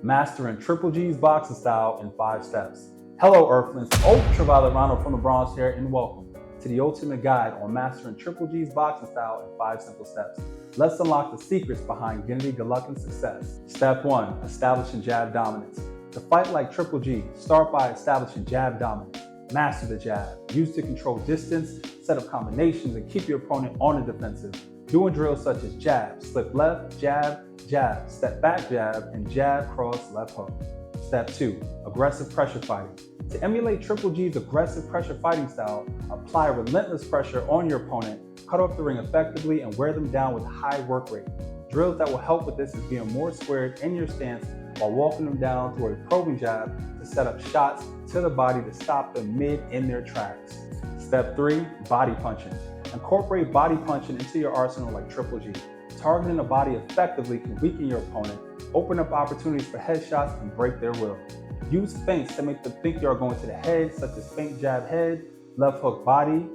Mastering Triple G's boxing style in 5 steps. Hello Earthlings, Ultraviolet Ronald from the Bronx here, and welcome to the ultimate guide on mastering Triple G's boxing style in 5 simple steps. Let's unlock the secrets behind Gennady Golovkin's success. Step 1. Establishing jab dominance. To fight like Triple G, start by establishing jab dominance. Master the jab. Use to control distance, set up combinations, and keep your opponent on the defensive. Doing drills such as jab, slip left, jab, jab, step back jab, and jab, cross, left hook. Step 2. Aggressive pressure fighting. To emulate Triple G's aggressive pressure fighting style, apply relentless pressure on your opponent, cut off the ring effectively, and wear them down with a high work rate. Drills that will help with this is being more squared in your stance while walking them down through a probing jab to set up shots to the body to stop them mid in their tracks. Step 3. Body punching. Incorporate body punching into your arsenal like Triple G. Targeting the body effectively can weaken your opponent, open up opportunities for headshots, and break their will. Use feints to make them think you are going to the head, such as feint jab head, left hook body,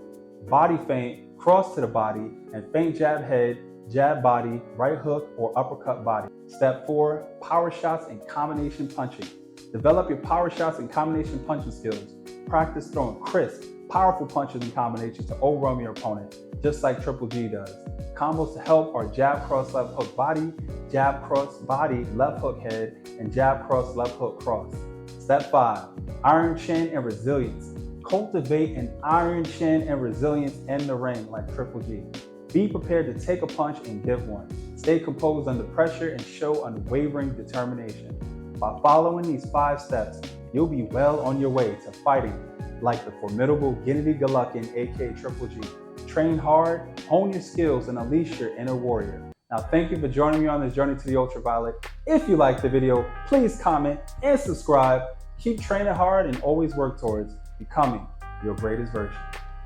body feint, cross to the body, and feint jab head, jab body, right hook, or uppercut body. Step 4. Power shots and combination punching. Develop your power shots and combination punching skills. Practice throwing crisp, powerful punches and combinations to overwhelm your opponent, just like Triple G does. Combos to help are jab cross left hook body, jab cross body left hook head, and jab cross left hook cross. Step 5. Iron chin and resilience. Cultivate an iron chin and resilience in the ring like Triple G. Be prepared to take a punch and give one. Stay composed under pressure and show unwavering determination. By following these 5 steps, you'll be well on your way to fighting like the formidable Gennady Golovkin, aka Triple G. Train hard, hone your skills, and unleash your inner warrior. Now, thank you for joining me on this journey to the ultraviolet. If you liked the video, please comment and subscribe. Keep training hard and always work towards becoming your greatest version.